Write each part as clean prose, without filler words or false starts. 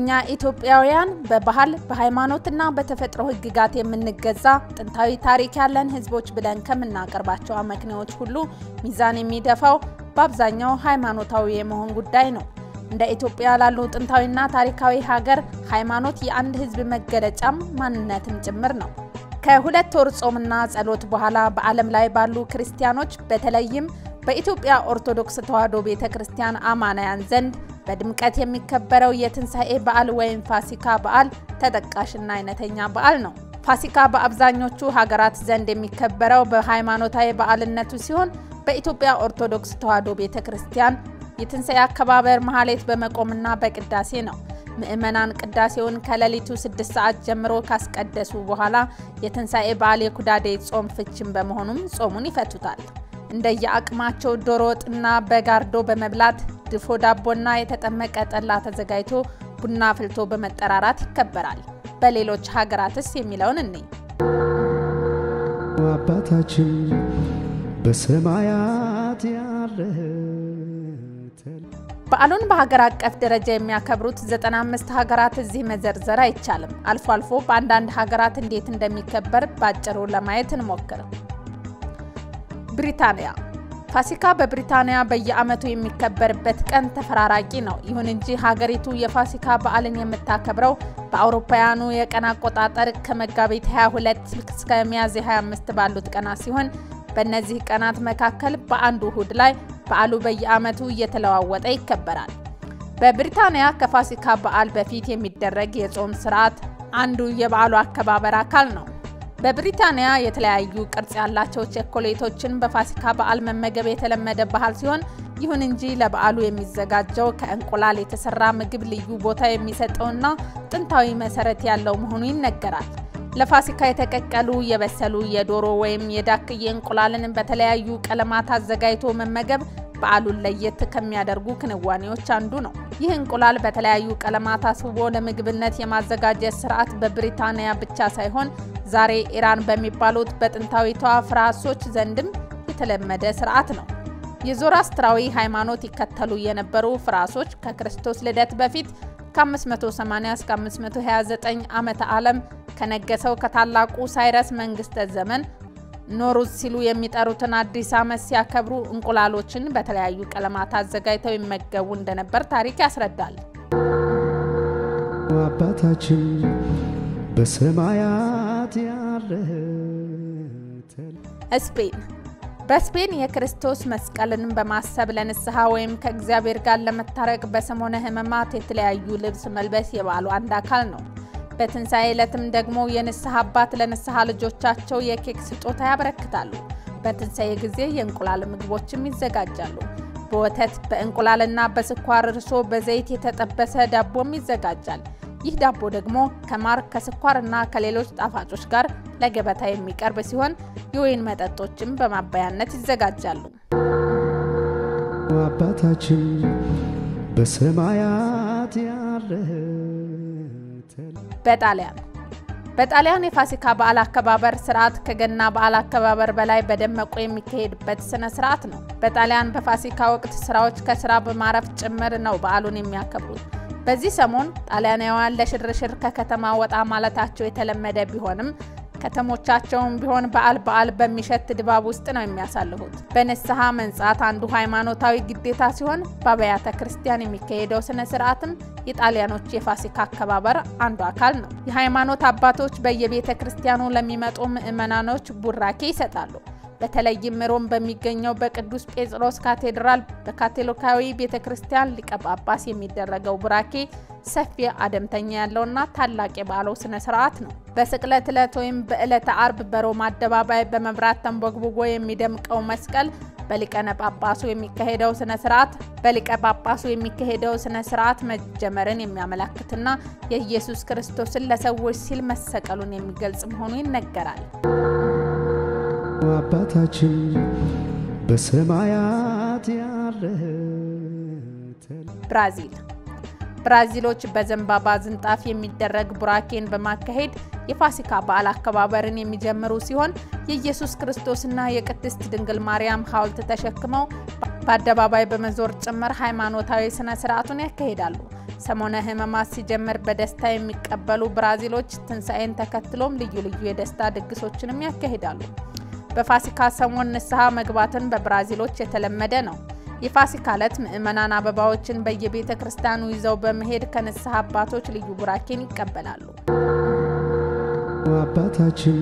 እኛ ኢትዮጵያውያን በባህል በሃይማኖትና በተፈጥሮ ህግጋት የምንገዛ ጥንታዊ ታሪክ ያለን ህዝቦች ብለን ከምናቀርባቸው አመክንዮች ሁሉ ሚዛን የሚደፋው በአብዛኛው ሃይማኖታዊ የመሆን ጉዳይ ነው። እንደ ኢትዮጵያ ላሉ ጥንታዊና ታሪካዊ ሀገር ሃይማኖት የአንድ ህዝብ መገለጫም ማንነትም ጭምር ነው። ከሁለት ወር ጾምና ጸሎት በኋላ በዓለም ላይ ባሉ ክርስቲያኖች በተለይም በኢትዮጵያ ኦርቶዶክስ ተዋሕዶ ቤተክርስቲያን አማናያን ዘንድ በድምቀት የሚከበረው የትንሳኤ በዓል ወይም ፋሲካ በዓል ተጠቃሽና አይነተኛ በዓል ነው። ፋሲካ በአብዛኞቹ ሀገራት ዘንድ የሚከበረው በሃይማኖታዊ በዓልነቱ ሲሆን በኢትዮጵያ ኦርቶዶክስ ተዋሕዶ ቤተክርስቲያን የትንሳኤ አከባበር መሐሌት በመቆምና በቅዳሴ ነው። ምእመናን ቅዳሴውን ከሌሊቱ 6 ሰዓት ጀምሮ ካስቀደሱ በኋላ የትንሳኤ በዓል የኩዳዴ ጾም ፍቺም በመሆኑም ጾሙን ይፈቱታል። እንደየአቅማቸው ዶሮ ወጥና በጋርዶ በመብላት ድፎ ዳቦና የተጠመቀ ጠላ ተዘጋጅቶ ቡና ፍልቶ በመጠራራት ይከበራል። በሌሎች ሀገራትስ የሚለውን እንይ። አባታችን በሰማያት ያለህ በዓሉን በሀገር አቀፍ ደረጃ የሚያከብሩት 95 ሀገራት እዚህ መዘርዘር አይቻልም። አልፎ አልፎ በአንዳንድ ሀገራት እንዴት እንደሚከበር ባጭሩ ለማየት እንሞክር። ብሪታንያ ፋሲካ በብሪታንያ በየዓመቱ የሚከበርበት ቀን ተፈራራቂ ነው። ይሁን እንጂ ሀገሪቱ የፋሲካ በዓልን የምታከብረው በአውሮፓውያኑ የቀን አቆጣጠር ከመጋቢት 22 እስከ ሚያዝያ 25 ባሉት ቀናት ሲሆን በእነዚህ ቀናት መካከል በአንዱ እሁድ ላይ በዓሉ በየዓመቱ እየተለዋወጠ ይከበራል። በብሪታንያ ከፋሲካ በዓል በፊት የሚደረግ የጾም ሥርዓት አንዱ የበዓሉ አከባበር አካል ነው። በብሪታንያ የተለያዩ ቅርጽ ያላቸው ቸኮሌቶችን በፋሲካ በዓል መመገብ የተለመደ ባህል ሲሆን ይሁን እንጂ ለበዓሉ የሚዘጋጀው ከእንቁላል የተሰራ ምግብ ልዩ ቦታ የሚሰጠውና ጥንታዊ መሰረት ያለው መሆኑ ይነገራል። ለፋሲካ የተቀቀሉ የበሰሉ የዶሮ ወይም የዳክዬ እንቁላልን በተለያዩ ቀለማት አዘጋጅቶ መመገብ በዓሉን ለየት ከሚያደርጉ ክንዋኔዎች አንዱ ነው። ይህ እንቁላል በተለያዩ ቀለማት አስውቦ ለምግብነት የማዘጋጀት ሥርዓት በብሪታንያ ብቻ ሳይሆን ዛሬ ኢራን በሚባሉት በጥንታዊቷ ፍራሶች ዘንድም የተለመደ ሥርዓት ነው። የዞራስትራዊ ሃይማኖት ይከተሉ የነበሩ ፍራሶች ከክርስቶስ ልደት በፊት ከ580 እስከ 529 ዓመተ ዓለም ከነገሰው ከታላቁ ሳይረስ መንግስተ ዘመን ኖሩዝ ሲሉ የሚጠሩትን አዲስ ዓመት ሲያከብሩ እንቁላሎችን በተለያዩ ቀለማት አዘጋጅተው ይመገቡ እንደነበር ታሪክ ያስረዳል። አባታችን በሰማያት ያለህ ስፔን በስፔን የክርስቶስ መስቀልን በማሰብ ለንስሐ ወይም ከእግዚአብሔር ጋር ለመታረቅ በሰሞነ ሕማማት የተለያዩ ልብስ መልበስ የበዓሉ አንድ አካል ነው። በትንሳኤ ዕለትም ደግሞ የንስሐ አባት ለንስሐ ልጆቻቸው የኬክ ስጦታ ያበረክታሉ። በትንሳኤ ጊዜ የእንቁላል ምግቦችም ይዘጋጃሉ። በወተት በእንቁላልና በስኳር እርሾ በዘይት የተጠበሰ ዳቦም ይዘጋጃል። ይህ ዳቦ ደግሞ ከማር ከስኳርና ከሌሎች ጣፋጮች ጋር ለገበታ የሚቀርብ ሲሆን የወይን መጠጦችም በማባያነት ይዘጋጃሉ። አባታችን በሰማያት ያለህ በጣሊያን የፋሲካ በዓል አከባበር ሥርዓት ከገና በዓል አከባበር በላይ በደመቁ የሚካሄድበት ስነ ሥርዓት ነው። በጣሊያን በፋሲካ ወቅት ስራዎች ከስራ በማረፍ ጭምር ነው በዓሉን የሚያከብሩት። በዚህ ሰሞን ጣሊያናውያን ለሽርሽር ከከተማ ወጣ ማለታቸው የተለመደ ቢሆንም ከተሞቻቸውም ቢሆን በዓል በሚሸት ድባብ ውስጥ ነው የሚያሳልፉት። በንስሐ መንጻት አንዱ ሃይማኖታዊ ግዴታ ሲሆን በአብያተ ክርስቲያን የሚካሄደው ስነ ሥርዓትም የጣሊያኖች የፋሲካ አከባበር አንዱ አካል ነው። የሃይማኖት አባቶች በየቤተ ክርስቲያኑ ለሚመጡ ምእመናኖች ቡራኬ ይሰጣሉ። በተለይም ሮም በሚገኘው በቅዱስ ጴጥሮስ ካቴድራል በካቶሊካዊ ቤተክርስቲያን ሊቀ ጳጳስ የሚደረገው ቡራኬ ሰፊ አደምተኛ ያለውና ታላቅ የበዓሉ ስነ ሥርዓት ነው። በስቅለት ዕለት ወይም በዕለተ ዓርብ በሮም አደባባይ በመብራት ተንቦግቦጎ የሚደምቀው መስቀል በሊቀ ጳጳሱ የሚካሄደው ስነ ሥርዓት መጀመርን የሚያመለክትና የኢየሱስ ክርስቶስን ለሰዎች ሲል መሰቀሉን የሚገልጽ መሆኑ ይነገራል። አባታችን በሰማያት ያለህ ብራዚሎች በዘንባባ ዝንጣፍ የሚደረግ ቡራኬን በማካሄድ የፋሲካ በዓል አከባበርን የሚጀምሩ ሲሆን የኢየሱስ ክርስቶስና የቅድስት ድንግል ማርያም ሐውልት ተሸክመው በአደባባይ በመዞር ጭምር ሃይማኖታዊ ስነ ሥርዓቱን ያካሂዳሉ። ሰሞነ ሕማማት ሲጀምር በደስታ የሚቀበሉ ብራዚሎች ትንሳኤን ተከትሎም ልዩ ልዩ የደስታ ድግሶችንም ያካሂዳሉ። በፋሲካ ሰሞን ንስሐ መግባትን በብራዚሎች የተለመደ ነው። የፋሲካ ዕለት ምእመናን አበባዎችን በየቤተ ክርስቲያኑ ይዘው በመሄድ ከንስሐ አባቶች ልዩ ቡራኬን ይቀበላሉ። አባታችን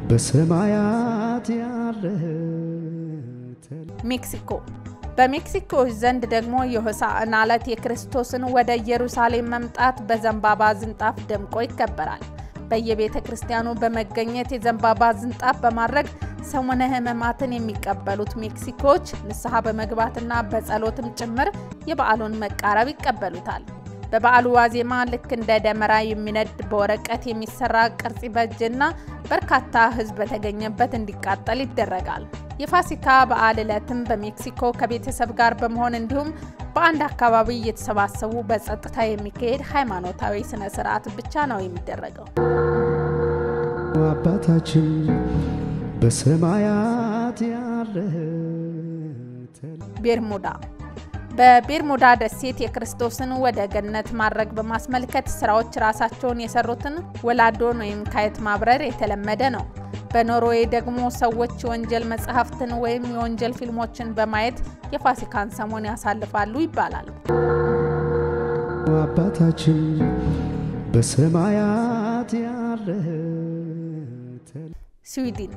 በሰማያት ያለህ ሜክሲኮ በሜክሲኮ ዘንድ ደግሞ የሆሳዕና ዕለት የክርስቶስን ወደ ኢየሩሳሌም መምጣት በዘንባባ ዝንጣፍ ደምቆ ይከበራል። በየቤተ ክርስቲያኑ በመገኘት የዘንባባ ዝንጣፍ በማድረግ ሰሞነ ሕማማትን የሚቀበሉት ሜክሲኮች ንስሐ በመግባትና በጸሎትም ጭምር የበዓሉን መቃረብ ይቀበሉታል። በበዓሉ ዋዜማ ልክ እንደ ደመራ የሚነድ በወረቀት የሚሰራ ቅርጽ በእጅና በርካታ ሕዝብ በተገኘበት እንዲቃጠል ይደረጋል። የፋሲካ በዓል ዕለትም በሜክሲኮ ከቤተሰብ ጋር በመሆን እንዲሁም በአንድ አካባቢ እየተሰባሰቡ በጸጥታ የሚካሄድ ሃይማኖታዊ ስነ ስርዓት ብቻ ነው የሚደረገው። አባታችን በሰማያት ያለህ ቤርሙዳ በቤርሙዳ ደሴት የክርስቶስን ወደ ገነት ማድረግ በማስመልከት ስራዎች ራሳቸውን የሰሩትን ወላዶን ወይም ካይት ማብረር የተለመደ ነው። በኖርዌይ ደግሞ ሰዎች ወንጀል መጽሐፍትን ወይም የወንጀል ፊልሞችን በማየት የፋሲካን ሰሞን ያሳልፋሉ ይባላል። አባታችን በሰማያት ያለህ ስዊድን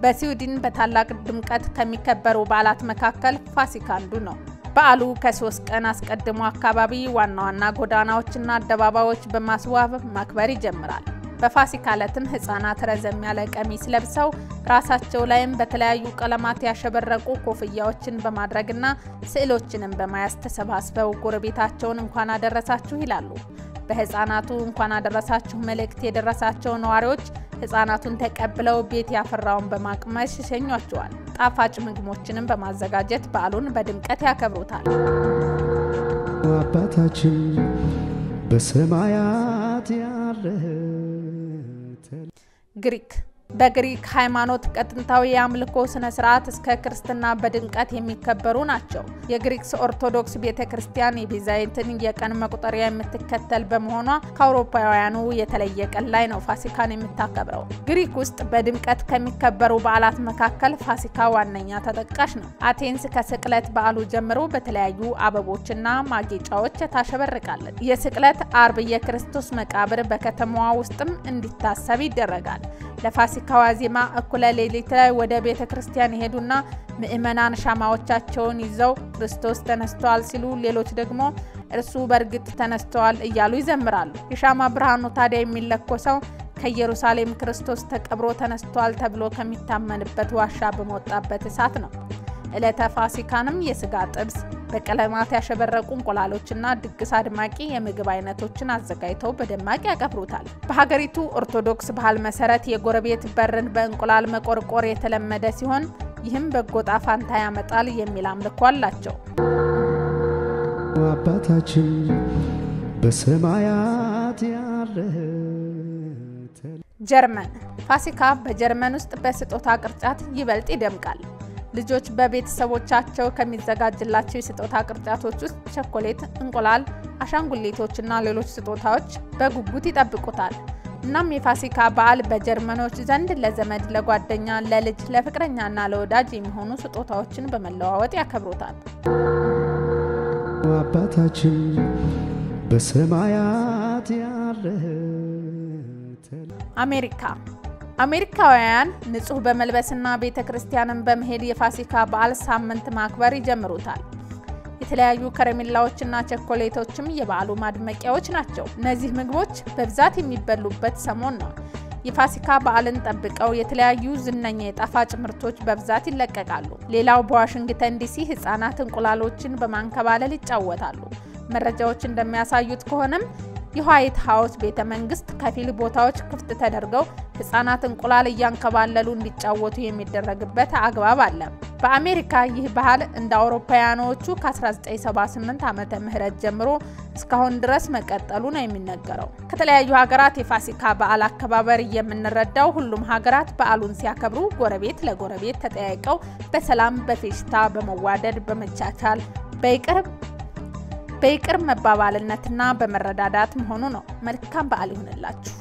በስዊድን በታላቅ ድምቀት ከሚከበሩ በዓላት መካከል ፋሲካ አንዱ ነው። በዓሉ ከ3 ቀን አስቀድሞ አካባቢ ዋና ዋና ጎዳናዎችና አደባባዮች በማስዋብ ማክበር ይጀምራል። በፋሲካ ዕለትም ህፃናት ረዘም ያለ ቀሚስ ለብሰው ራሳቸው ላይም በተለያዩ ቀለማት ያሸበረቁ ኮፍያዎችን በማድረግና ስዕሎችንም በማያዝ ተሰባስበው ጎረቤታቸውን እንኳን አደረሳችሁ ይላሉ። በህፃናቱ እንኳን አደረሳችሁ መልእክት የደረሳቸው ነዋሪዎች ህፃናቱን ተቀብለው ቤት ያፈራውን በማቅመስ ሸኟቸዋል። ጣፋጭ ምግቦችንም በማዘጋጀት በዓሉን በድምቀት ያከብሩታል። አባታችን በሰማያት ያለህ ግሪክ በግሪክ ሃይማኖት ከጥንታዊ የአምልኮ ስነ ስርዓት እስከ ክርስትና በድምቀት የሚከበሩ ናቸው። የግሪክ ኦርቶዶክስ ቤተክርስቲያን የቢዛንቲን የቀን መቁጠሪያ የምትከተል በመሆኗ ከአውሮፓውያኑ የተለየ ቀን ላይ ነው ፋሲካን የምታከብረው። ግሪክ ውስጥ በድምቀት ከሚከበሩ በዓላት መካከል ፋሲካ ዋነኛ ተጠቃሽ ነው። አቴንስ ከስቅለት በዓሉ ጀምሮ በተለያዩ አበቦችና ማጌጫዎች ታሸበርቃለች። የስቅለት አርብ የክርስቶስ መቃብር በከተማዋ ውስጥም እንዲታሰብ ይደረጋል። ለፋሲካ ዋዜማ እኩለ ሌሊት ላይ ወደ ቤተ ክርስቲያን ይሄዱና ምእመናን ሻማዎቻቸውን ይዘው ክርስቶስ ተነስቷል ሲሉ፣ ሌሎች ደግሞ እርሱ በርግጥ ተነስቷል እያሉ ይዘምራሉ። የሻማ ብርሃኑ ታዲያ የሚለኮሰው ከኢየሩሳሌም ክርስቶስ ተቀብሮ ተነስቷል ተብሎ ከሚታመንበት ዋሻ በመወጣበት እሳት ነው። ዕለተ ፋሲካንም የስጋ ጥብስ፣ በቀለማት ያሸበረቁ እንቁላሎችና ድግስ አድማቂ የምግብ አይነቶችን አዘጋጅተው በደማቅ ያከብሩታል። በሀገሪቱ ኦርቶዶክስ ባህል መሰረት የጎረቤት በርን በእንቁላል መቆርቆር የተለመደ ሲሆን ይህም በጎ ዕጣ ፈንታ ያመጣል የሚል አምልኮ አላቸው። አባታችን በሰማያት ያለህ ጀርመን ፋሲካ በጀርመን ውስጥ በስጦታ ቅርጫት ይበልጥ ይደምቃል። ልጆች በቤተሰቦቻቸው ከሚዘጋጅላቸው የስጦታ ቅርጫቶች ውስጥ ቸኮሌት፣ እንቁላል፣ አሻንጉሊቶችና ሌሎች ስጦታዎች በጉጉት ይጠብቁታል። እናም የፋሲካ በዓል በጀርመኖች ዘንድ ለዘመድ፣ ለጓደኛ፣ ለልጅ፣ ለፍቅረኛና ለወዳጅ የሚሆኑ ስጦታዎችን በመለዋወጥ ያከብሩታል። አባታችን በሰማያት ያለህ አሜሪካውያን ንጹህ በመልበስና ቤተክርስቲያንን በመሄድ የፋሲካ በዓል ሳምንት ማክበር ይጀምሩታል። የተለያዩ ከረሜላዎችና ቸኮሌቶችም የበዓሉ ማድመቂያዎች ናቸው። እነዚህ ምግቦች በብዛት የሚበሉበት ሰሞን ነው። የፋሲካ በዓልን ጠብቀው የተለያዩ ዝነኛ የጣፋጭ ምርቶች በብዛት ይለቀቃሉ። ሌላው በዋሽንግተን ዲሲ ህፃናት እንቁላሎችን በማንከባለል ይጫወታሉ። መረጃዎች እንደሚያሳዩት ከሆነም የዋይት ሃውስ ቤተ መንግስት ከፊል ቦታዎች ክፍት ተደርገው ህፃናት እንቁላል እያንከባለሉ እንዲጫወቱ የሚደረግበት አግባብ አለ። በአሜሪካ ይህ ባህል እንደ አውሮፓውያኖቹ ከ1978 ዓመተ ምህረት ጀምሮ እስካሁን ድረስ መቀጠሉ ነው የሚነገረው። ከተለያዩ ሀገራት የፋሲካ በዓል አከባበር የምንረዳው ሁሉም ሀገራት በዓሉን ሲያከብሩ ጎረቤት ለጎረቤት ተጠያይቀው በሰላም በፌሽታ በመዋደድ በመቻቻል በይቅር መባባልነትና በመረዳዳት መሆኑ ነው። መልካም በዓል ይሁንላችሁ።